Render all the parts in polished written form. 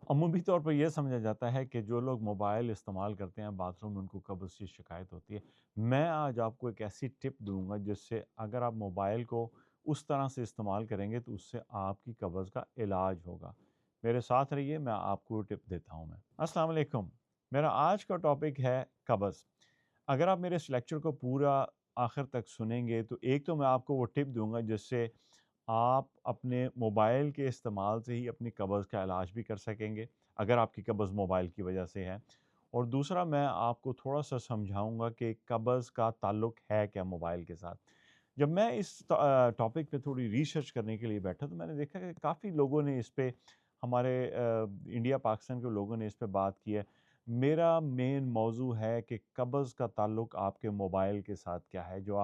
अमूमी तौर पर यह समझा जाता है कि जो लोग मोबाइल इस्तेमाल करते हैं बाथरूम में उनको कब्ज़ की शिकायत होती है। मैं आज आपको एक ऐसी टिप दूँगा जिससे अगर आप मोबाइल को उस तरह से इस्तेमाल करेंगे तो उससे आपकी कब्ज़ का इलाज होगा। मेरे साथ रहिए, मैं आपको टिप देता हूँ मैं। अस्सलाम वालेकुम। मेरा आज का टॉपिक है कब्ज़। अगर आप मेरे इस लेक्चर को पूरा आखिर तक सुनेंगे तो एक तो मैं आपको वो टिप दूँगा जिससे आप अपने मोबाइल के इस्तेमाल से ही अपनी कब्ज़ का इलाज भी कर सकेंगे, अगर आपकी कब्ज़ मोबाइल की वजह से है। और दूसरा मैं आपको थोड़ा-सा समझाऊँगा कि कब्ज़ का ताल्लुक है क्या मोबाइल के साथ। जब मैं इस टॉपिक पे थोड़ी रिसर्च करने के लिए बैठा तो मैंने देखा कि काफ़ी लोगों ने इस पे हमारे इंडिया पाकिस्तान के लोगों ने इस पे बात की है। मेरा मेन मौज़ू है कि कब्ज़ का ताल्लुक आपके मोबाइल के साथ क्या है? जो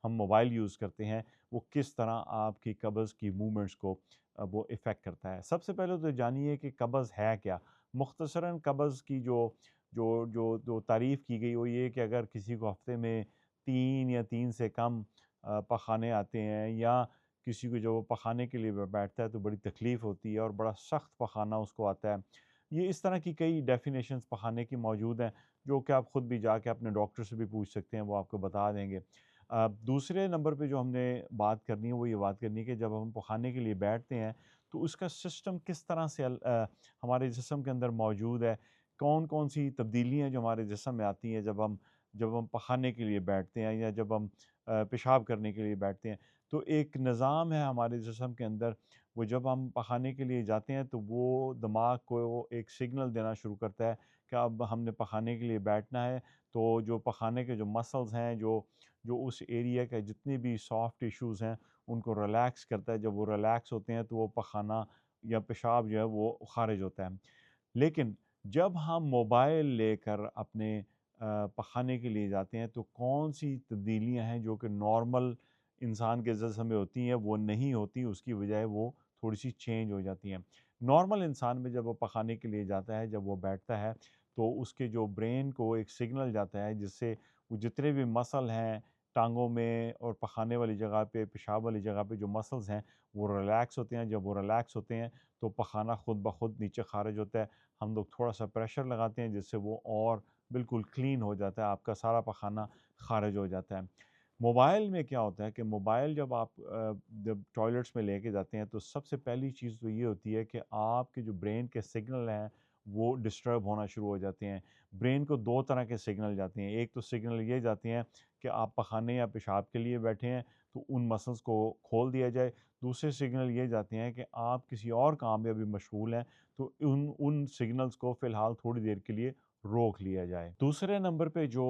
हम मोबाइल यूज़ करते हैं वो किस तरह आपकी कब्ज़ की मूवमेंट्स को वो इफ़ेक्ट करता है। सबसे पहले तो जानिए कि कब्ज़ है क्या? मुख्तसरन कब्ज़ की जो जो जो जो तारीफ़ की गई वो ये कि अगर किसी को हफ़्ते में 3 या 3 से कम पखाने आते हैं या किसी को जब वो पखाने के लिए बैठता है तो बड़ी तकलीफ़ होती है और बड़ा सख्त पखाना उसको आता है। ये इस तरह की कई डेफ़िनेशंस पखाने की मौजूद हैं, जो कि आप ख़ुद भी जाके अपने डॉक्टर से भी पूछ सकते हैं, वो आपको बता देंगे। दूसरे नंबर पे जो हमने बात करनी है वो ये बात करनी है कि जब हम पखाने के लिए बैठते हैं तो उसका सिस्टम किस तरह से हमारे जिस्म के अंदर मौजूद है। कौन-कौन सी तब्दीलियाँ जो हमारे जिस्म में आती हैं जब हम पखाने के लिए बैठते हैं या जब हम पेशाब करने के लिए बैठते हैं। तो एक निज़ाम है हमारे जिस्म के अंदर, वो जब हम पखाने के लिए जाते हैं तो वो दिमाग को एक सिग्नल देना शुरू करता है कि अब हमने पखाने के लिए बैठना है। तो जो पखाने के जो मसल्स हैं, जो जो उस एरिया के जितने भी सॉफ्ट टिश्यूज़ हैं, उनको रिलैक्स करता है। जब वो रिलैक्स होते हैं तो वो पखाना या पेशाब जो है वो ख़ारिज होता है। लेकिन जब हम मोबाइल लेकर अपने पखाने के लिए जाते हैं तो कौन-सी तब्दीलियाँ हैं जो कि नॉर्मल इंसान के जिस्म में होती हैं, वो नहीं होती, उसकी बजाय वो थोड़ी-सी चेंज हो जाती हैं। नॉर्मल इंसान में जब वो पखाने के लिए जाता है, जब वो बैठता है, तो उसके जो ब्रेन को एक सिग्नल जाता है जिससे वो जितने भी मसल हैं टाँगों में और पखाने वाली जगह पे, पेशाब वाली जगह पे जो मसल्स हैं, वो रिलैक्स होते हैं। जब वो रिलैक्स होते हैं, तो पखाना खुद ब खुद नीचे ख़ारिज होता है। हम लोग थोड़ा-सा प्रेशर लगाते हैं जिससे वो और बिल्कुल क्लीन हो जाता है, आपका सारा पखाना ख़ारिज हो जाता है। मोबाइल में क्या होता है कि मोबाइल जब आप जब टॉयलेट्स में लेके जाते हैं तो सबसे पहली चीज़ तो ये होती है कि आपके जो ब्रेन के सिग्नल हैं, वो डिस्टर्ब होना शुरू हो जाते हैं। ब्रेन को 2 तरह के सिग्नल जाते हैं। एक तो सिग्नल ये जाते हैं कि आप पखाने या पेशाब के लिए बैठे हैं, तो उन मसल्स को खोल दिया जाए। दूसरे सिग्नल ये जाते हैं कि आप किसी और काम में अभी मशगूल हैं, तो उन उन सिग्नल्स को फ़िलहाल थोड़ी देर के लिए रोक लिया जाए। दूसरे नंबर पे जो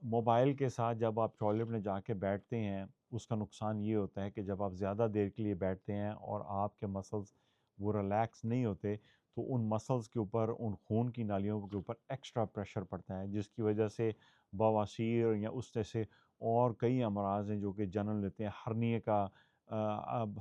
मोबाइल के साथ जब आप टॉयलेट में जाके बैठते हैं, उसका नुकसान ये होता है कि जब आप ज़्यादा देर के लिए बैठते हैं और आपके मसल्स वो रिलैक्स नहीं होते, तो उन मसल्स के ऊपर, उन खून की नालियों के ऊपर एक्स्ट्रा प्रेशर पड़ता है, जिसकी वजह से बवासीर या उस जैसे और कई अमराज़ हैं जो कि जन्म लेते हैं।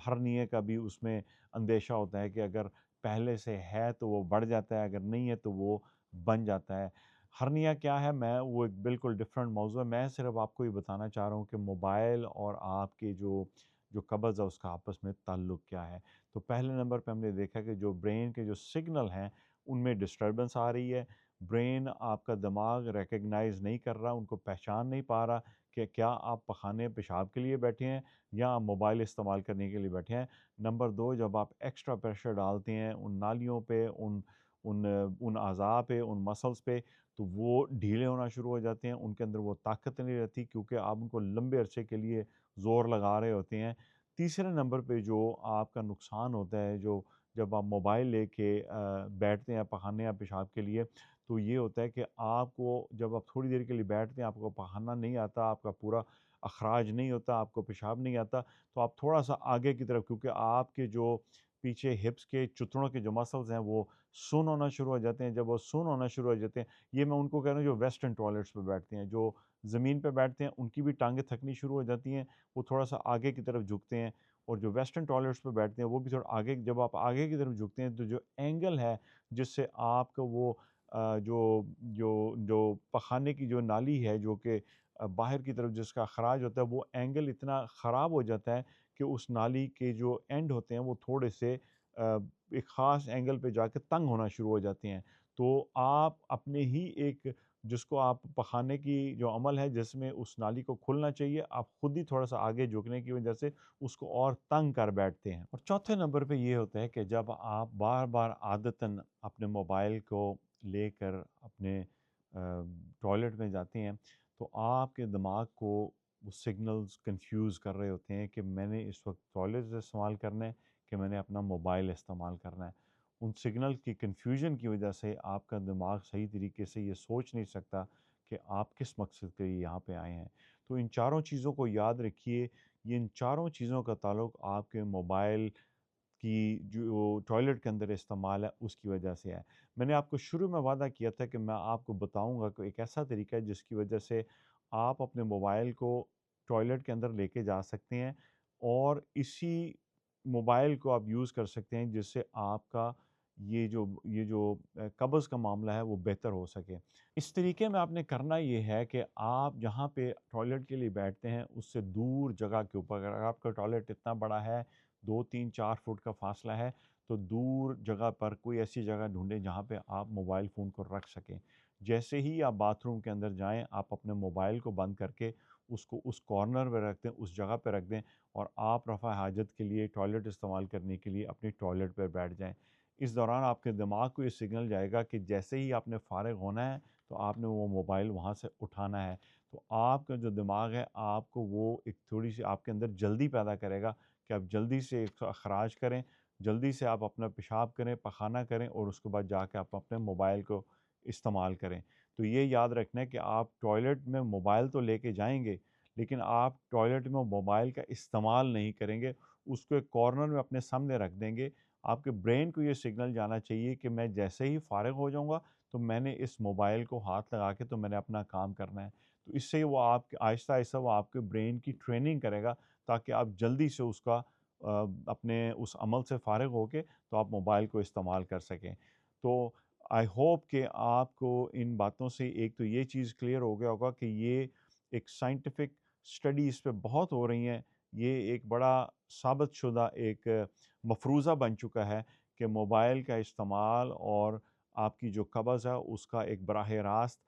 हर्निए का भी उसमें अंदेशा होता है कि अगर पहले से है तो वो बढ़ जाता है, अगर नहीं है तो वो बन जाता है। हर्निया क्या है, मैं वो एक बिल्कुल डिफरेंट मौज़ू है। मैं सिर्फ़ आपको ये बताना चाह रहा हूँ कि मोबाइल और आपके जो जो कब्ज़ है उसका आपस में ताल्लुक क्या है। तो पहले नंबर पे हमने देखा कि जो ब्रेन के जो सिग्नल हैं, उनमें डिस्टर्बेंस आ रही है। ब्रेन आपका दिमाग रिकॉग्नाइज़ नहीं कर रहा, उनको पहचान नहीं पा रहा कि क्या आप पखाने पेशाब के लिए बैठे हैं या आप मोबाइल इस्तेमाल करने के लिए बैठे हैं। नंबर 2, जब आप एक्स्ट्रा प्रेशर डालते हैं उन नालियों पे, उन उन अज़ा पे, उन मसल्स पे, तो वो ढीले होना शुरू हो जाते हैं, उनके अंदर वो ताकत नहीं रहती क्योंकि आप उनको लंबे अरसे के लिए ज़ोर लगा रहे होते हैं। तीसरे नंबर पे जो आपका नुकसान होता है, जो जब आप मोबाइल लेके बैठते हैं पखाने या पेशाब के लिए, तो ये होता है कि आपको जब आप थोड़ी देर के लिए बैठते हैं, आपको पखाना नहीं आता, आपका पूरा अख़राज नहीं होता, आपको पेशाब नहीं आता, तो आप थोड़ा-सा आगे की तरफ, क्योंकि आपके जो पीछे हिप्स के चुथड़ों के जो मसल्स हैं, वो सुन्न होना शुरू हो जाते हैं। जब वो सुन्न होना शुरू हो जाते हैं, ये मैं उनको कह रहा हूँ जो वेस्टर्न टॉयलेट्स पे बैठते हैं, जो ज़मीन पे बैठते हैं, उनकी भी टाँगें थकनी शुरू हो जाती हैं, वो थोड़ा-सा आगे की तरफ झुकते हैं और जो वेस्टर्न टॉयलेट्स पे बैठते हैं, वो भी थोड़ा आगे, जब आप आगे की तरफ झुकते हैं, तो जो एंगल है, जिससे आपका वो जो जो जो पखाने की जो नाली है, जो कि बाहर की तरफ जिसका खराज होता है, वो एंगल इतना ख़राब हो जाता है कि उस नाली के जो एंड होते हैं, वो थोड़े से ایک خاص اینگل پہ جا کے تنگ ہونا شروع ہو جاتی ہیں، تو آپ اپنے ہی ایک جس کو آپ پخانے کی جو عمل ہے جس میں اس نالی کو کھلنا چاہیے، آپ خود ہی تھوڑا سا آگے جھکنے کی وجہ سے اس کو اور تنگ کر بیٹھتے ہیں۔ اور چوتھے نمبر پہ یہ ہوتا ہے کہ جب آپ بار بار عادتاً اپنے موبائل کو لے کر اپنے ٹوائلٹ میں جاتے ہیں تو آپ کے دماغ کو وہ سگنلز کنفیوز کر رہے ہوتے ہیں کہ میں نے اس وقت ٹوائلٹ استعمال کرنا ہے کہ میں نے اپنا موبائل استعمال کرنا ہے۔ ان سگنل کی کنفیوژن کی وجہ سے آپ کا دماغ صحیح طریقے سے یہ سوچ نہیں سکتا کہ آپ کس مقصد کے لیے یہاں پہ آئے ہیں۔ تو ان چاروں چیزوں کو یاد رکھیے، یہ ان چاروں چیزوں کا تعلق آپ کے موبائل کی جو ٹوائلٹ کے اندر استعمال ہے اس کی وجہ سے ہے۔ میں نے آپ کو شروع میں وعدہ کیا تھا کہ میں آپ کو بتاؤں گا کہ ایک ایسا طریقہ ہے جس کی وجہ سے آپ اپنے موبائل کو ٹوائلٹ کے اندر لے کے جا سکتے ہیں اور اسی موبائل کو آپ یوز کر سکتے ہیں جس سے آپ کا یہ جو قبض کا معاملہ ہے وہ بہتر ہو سکے۔ اس طریقے میں آپ نے کرنا یہ ہے کہ آپ جہاں پہ ٹوائلٹ کے لیے بیٹھتے ہیں اس سے دور جگہ کے اوپر، اگر آپ کا ٹوائلٹ اتنا بڑا ہے 2 3 4 فٹ کا فاصلہ ہے تو دور جگہ پر کوئی ایسی جگہ ڈھونڈیں جہاں پہ آپ موبائل فون کو رکھ سکیں۔ جیسے ہی آپ باتھ روم کے اندر جائیں آپ اپنے موبائل کو بند کر کے اس کو اس کارنر پہ رکھ دیں، اس جگہ پہ رکھ دیں اور آپ رفع حاجت کے لیے ٹوائلٹ استعمال کرنے کے لیے اپنی ٹوائلٹ پہ بیٹھ جائیں۔ اس دوران آپ کے دماغ کو یہ سگنل جائے گا کہ جیسے ہی آپ نے فارغ ہونا ہے تو آپ نے وہ موبائل وہاں سے اٹھانا ہے۔ تو آپ کا جو دماغ ہے آپ کو وہ ایک تھوڑی سی آپ کے اندر جلدی پیدا کرے گا کہ آپ جلدی سے اخراج کریں، جلدی سے آپ اپنا پیشاب کریں، پخانہ کریں اور اس کے بعد جا کے آپ اپنے موبائل کو استعمال کریں۔ تو یہ یاد رکھنا ہے کہ آپ ٹوائلٹ میں موبائل تو لے کے جائیں گے لیکن آپ ٹوائلٹ میں موبائل کا استعمال نہیں کریں گے، اس کو ایک کارنر میں اپنے سامنے رکھ دیں گے۔ آپ کے برین کو یہ سگنل جانا چاہیے کہ میں جیسے ہی فارغ ہو جاؤں گا تو میں نے اس موبائل کو ہاتھ لگا کے تو میں نے اپنا کام کرنا ہے۔ تو اس سے وہ آپ کے آہستہ آہستہ وہ آپ کے برین کی ٹریننگ کرے گا تاکہ آپ جلدی سے اس کا اپنے اس عمل سے فارغ ہو کے تو آپ موبائل کو استعمال کر سکیں۔ تو آئی ہوپ کہ آپ کو ان باتوں سے ایک تو یہ چیز کلیئر ہو گیا ہوگا کہ یہ ایک سائنٹیفک اسٹڈی اس پہ بہت ہو رہی ہیں، یہ ایک بڑا ثابت شدہ ایک مفروضہ بن چکا ہے کہ موبائل کا استعمال اور آپ کی جو قبض ہے اس کا ایک براہ راست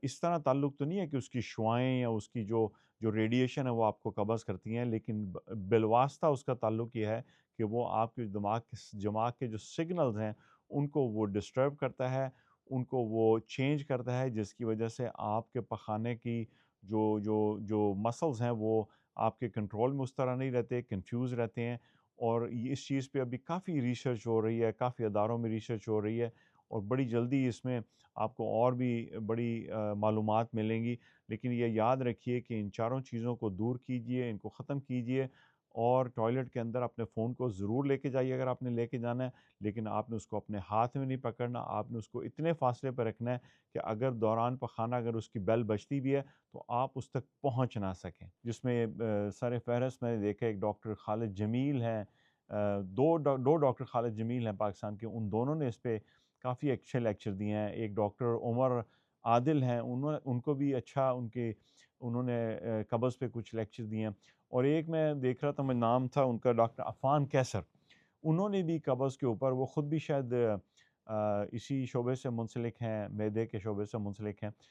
اس طرح تعلق تو نہیں ہے کہ اس کی شعاعیں یا اس کی جو ریڈیشن ہے وہ آپ کو قبض کرتی ہیں، لیکن بالواسطہ اس کا تعلق یہ ہے کہ وہ آپ کے دماغ کے جو سگنلز ہیں ان کو وہ ڈسٹرب کرتا ہے، ان کو وہ چینج کرتا ہے جس کی وجہ سے آپ کے پخانے کی جو مسلز ہیں وہ آپ کے کنٹرول میں اس طرح نہیں رہتے، کنفیوز رہتے ہیں۔ اور اس چیز پہ ابھی کافی ریسرچ ہو رہی ہے، کافی اداروں میں ریسرچ ہو رہی ہے اور بڑی جلدی اس میں آپ کو اور بھی بڑی معلومات ملیں گی۔ لیکن یہ یاد رکھیے کہ ان چاروں چیزوں کو دور کیجئے، ان کو ختم کیجئے اور ٹوائلٹ کے اندر اپنے فون کو ضرور لے کے جائیے اگر آپ نے لے کے جانا ہے، لیکن آپ نے اس کو اپنے ہاتھ میں نہیں پکڑنا، آپ نے اس کو اتنے فاصلے پہ رکھنا ہے کہ اگر دوران پخانہ اگر اس کی بیل بجتی بھی ہے تو آپ اس تک پہنچ نہ سکیں۔ جس میں سر فہرست میں نے دیکھا ایک ڈاکٹر خالد جمیل ہیں، دو ڈاکٹر خالد جمیل ہیں پاکستان کے، ان دونوں نے اس پہ کافی اچھے لیکچر دیے ہیں۔ ایک ڈاکٹر عمر عادل ہیں، ان کو بھی اچھا انہوں نے قبض پہ کچھ لیکچر دیے ہیں۔ اور ایک میں دیکھ رہا تھا، میں نام تھا ان کا ڈاکٹر عفان کیسر، انہوں نے بھی قبض کے اوپر، وہ خود بھی شاید اسی شعبے سے منسلک ہیں، معدے کے شعبے سے منسلک ہیں،